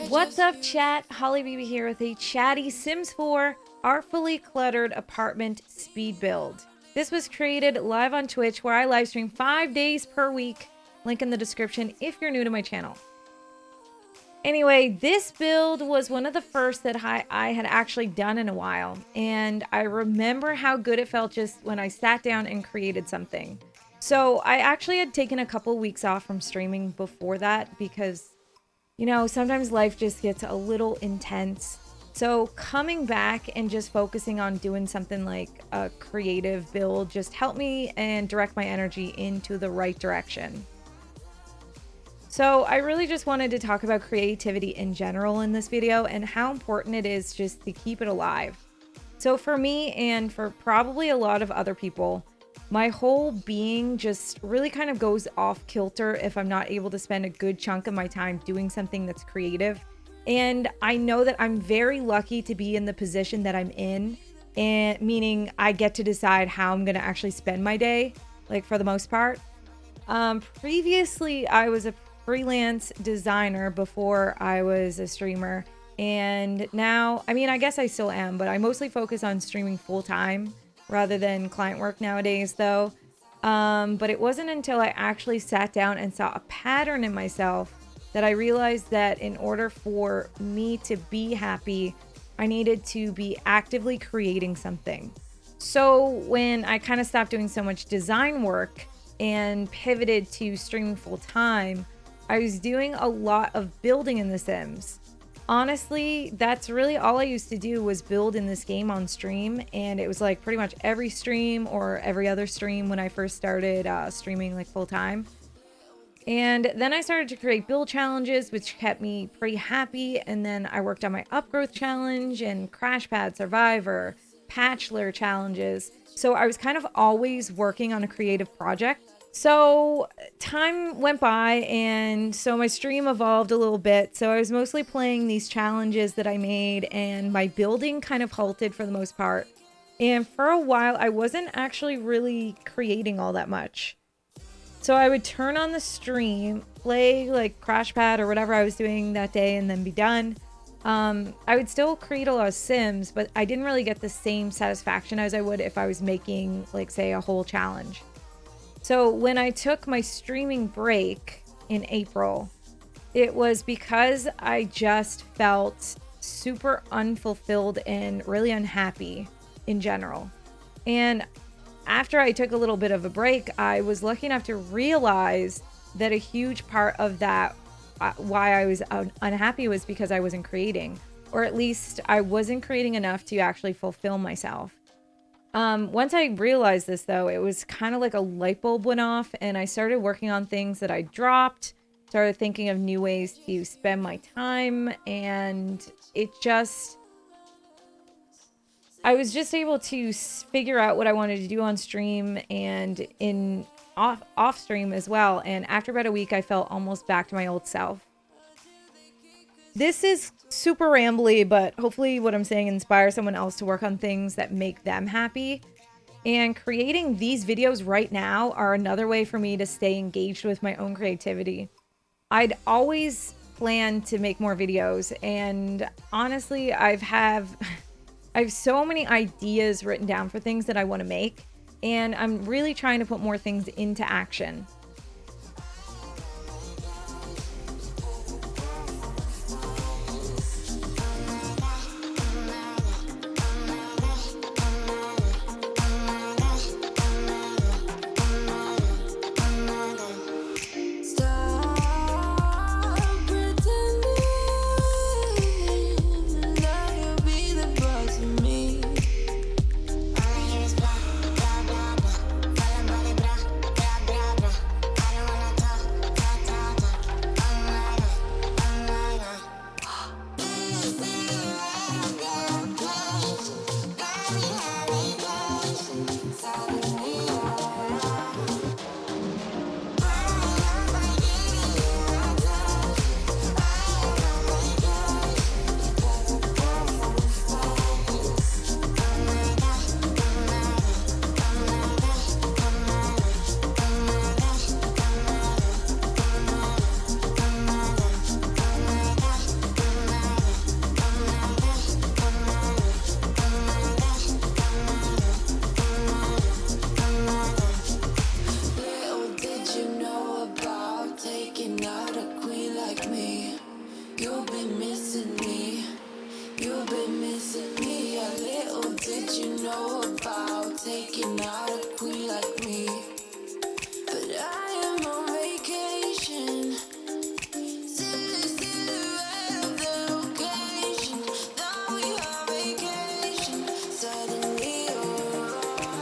What's up, chat? holliebbtv here with a Chatty Sims 4 Artfully Cluttered Apartment Speed Build. This was created live on Twitch, where I live stream 5 days per week. Link in the description if you're new to my channel. Anyway, this build was one of the first that I had actually done in a while, and I remember how good it felt just when I sat down and created something. So I actually had taken a couple weeks off from streaming before that because, you know, sometimes life just gets a little intense. So coming back and just focusing on doing something like a creative build just helped me and direct my energy into the right direction. So I really just wanted to talk about creativity in general in this video and how important it is just to keep it alive. So for me, and for probably a lot of other people, my whole being just really kind of goes off kilter if I'm not able to spend a good chunk of my time doing something that's creative. And I know that I'm very lucky to be in the position that I'm in, and meaning I get to decide how I'm going to actually spend my day, like for the most part. Previously, I was a freelance designer before I was a streamer, and now, I mean, I guess I still am, but I mostly focus on streaming full time rather than client work nowadays though. But it wasn't until I actually sat down and saw a pattern in myself that I realized that in order for me to be happy, I needed to be actively creating something. So when I kind of stopped doing so much design work and pivoted to streaming full time, I was doing a lot of building in The Sims. Honestly, that's really all I used to do, was build in this game on stream, and it was like pretty much every stream or every other stream when I first started streaming like full time. And then I started to create build challenges, which kept me pretty happy, and then I worked on my upgrowth challenge and crash pad survivor, patchler challenges. So I was kind of always working on a creative project. So time went by, and so my stream evolved a little bit. So I was mostly playing these challenges that I made, and my building kind of halted for the most part. And for a while, I wasn't actually really creating all that much. So I would turn on the stream, play like crash pad or whatever I was doing that day, and then be done. I would still create a lot of Sims, but I didn't really get the same satisfaction as I would if I was making, like, say, a whole challenge. So when I took my streaming break in April, it was because I just felt super unfulfilled and really unhappy in general. And after I took a little bit of a break, I was lucky enough to realize that a huge part of that, why I was unhappy, was because I wasn't creating, or at least I wasn't creating enough to actually fulfill myself. Once I realized this though, it was kind of like a light bulb went off, and I started working on things that I dropped, started thinking of new ways to spend my time, and I was just able to figure out what I wanted to do on stream and in off stream as well. And after about a week, I felt almost back to my old self. This is super rambly, but hopefully what I'm saying inspires someone else to work on things that make them happy. And creating these videos right now are another way for me to stay engaged with my own creativity. I'd always planned to make more videos, and honestly, I have so many ideas written down for things that I want to make, and I'm really trying to put more things into action. taking out a queen like me. But I am on vacation. Silhouette of the location. Now we on vacation. Suddenly you're around.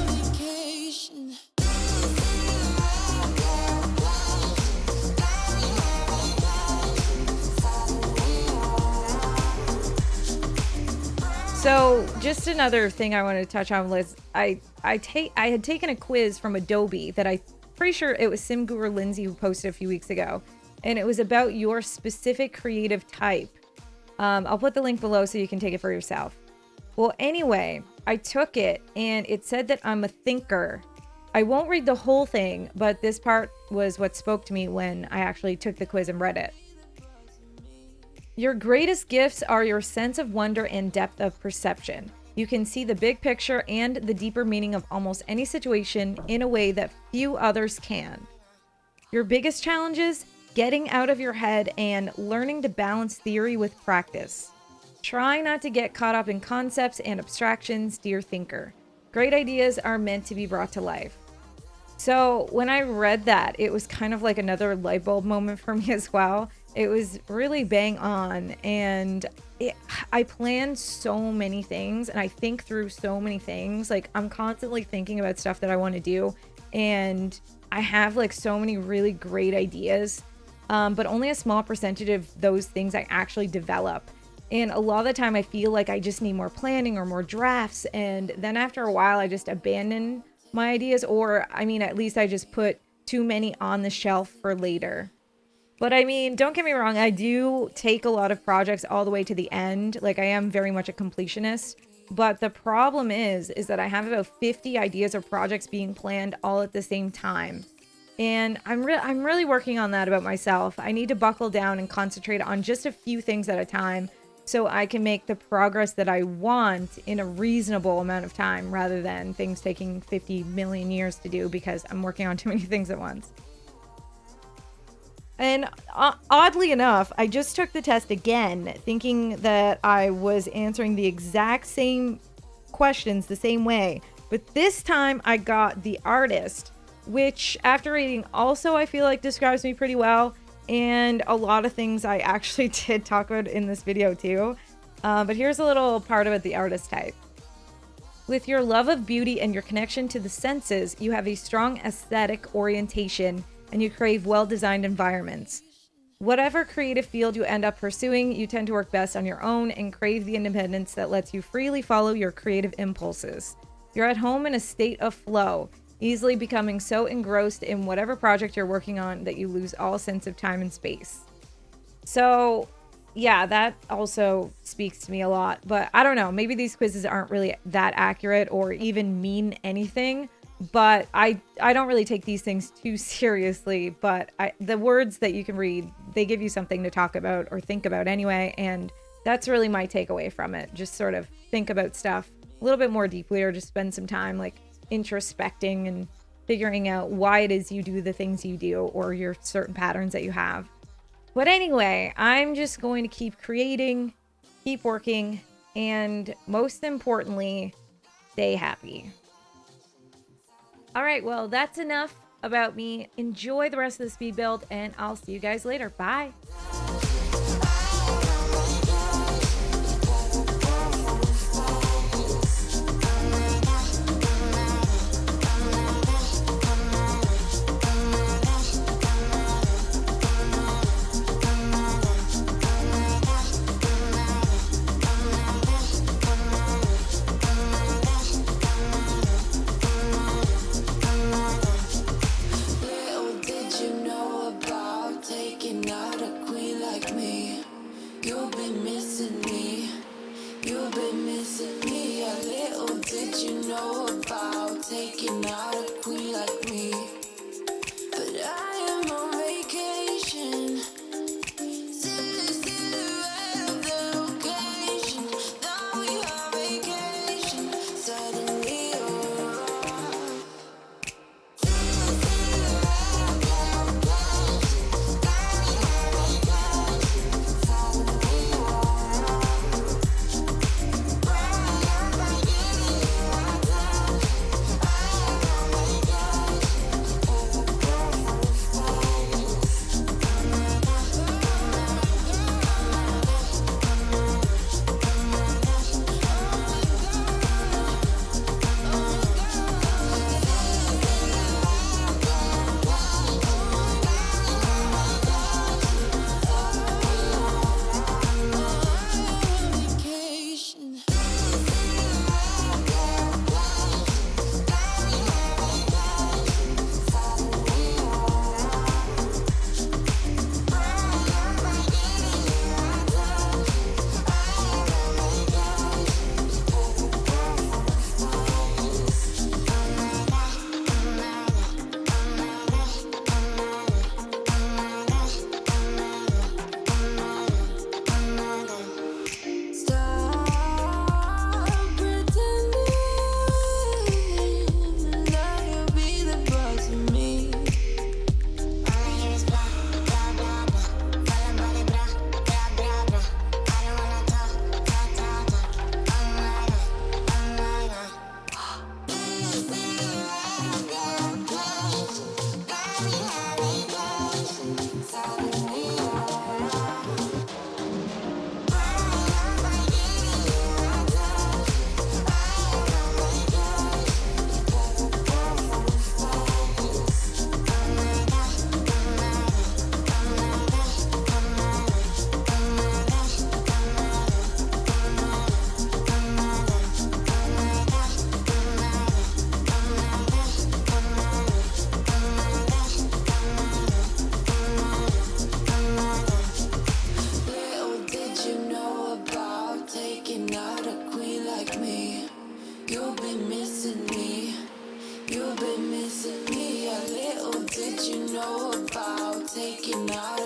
Vacation. So just another thing I wanted to touch on was I had taken a quiz from Adobe that I'm pretty sure it was Sim Guru Lindsay who posted a few weeks ago, and it was about your specific creative type. I'll put the link below so you can take it for yourself. Well, anyway, I took it and it said that I'm a thinker. I won't read the whole thing, but this part was what spoke to me when I actually took the quiz and read it. Your greatest gifts are your sense of wonder and depth of perception. You can see the big picture and the deeper meaning of almost any situation in a way that few others can. Your biggest challenges? Getting out of your head and learning to balance theory with practice. Try not to get caught up in concepts and abstractions, dear thinker. Great ideas are meant to be brought to life. So when I read that, it was kind of like another light bulb moment for me as well. It was really bang on, and I plan so many things and I think through so many things. Like, I'm constantly thinking about stuff that I want to do, and I have like so many really great ideas, but only a small percentage of those things I actually develop. And a lot of the time I feel like I just need more planning or more drafts, and then after a while I just abandon my ideas, or I mean, at least I just put too many on the shelf for later. But I mean, don't get me wrong, I do take a lot of projects all the way to the end. Like, I am very much a completionist. But the problem is that I have about 50 ideas or projects being planned all at the same time. And I'm really working on that about myself. I need to buckle down and concentrate on just a few things at a time so I can make the progress that I want in a reasonable amount of time, rather than things taking 50 million years to do because I'm working on too many things at once. And oddly enough, I just took the test again, thinking that I was answering the exact same questions the same way. But this time I got the artist, which after reading also I feel like describes me pretty well. And a lot of things I actually did talk about in this video too. But here's a little part about the artist type. With your love of beauty and your connection to the senses, you have a strong aesthetic orientation and you crave well-designed environments. Whatever creative field you end up pursuing, you tend to work best on your own and crave the independence that lets you freely follow your creative impulses. You're at home in a state of flow, easily becoming so engrossed in whatever project you're working on that you lose all sense of time and space. So yeah, that also speaks to me a lot, but I don't know, maybe these quizzes aren't really that accurate or even mean anything. But I don't really take these things too seriously, but the words that you can read, they give you something to talk about or think about anyway, and that's really my takeaway from it. Just sort of think about stuff a little bit more deeply, or just spend some time like introspecting and figuring out why it is you do the things you do, or your certain patterns that you have. But anyway, I'm just going to keep creating, keep working, and most importantly, stay happy. All right, well, that's enough about me. Enjoy the rest of the speed build, and I'll see you guys later. Bye. Little did you know about working out.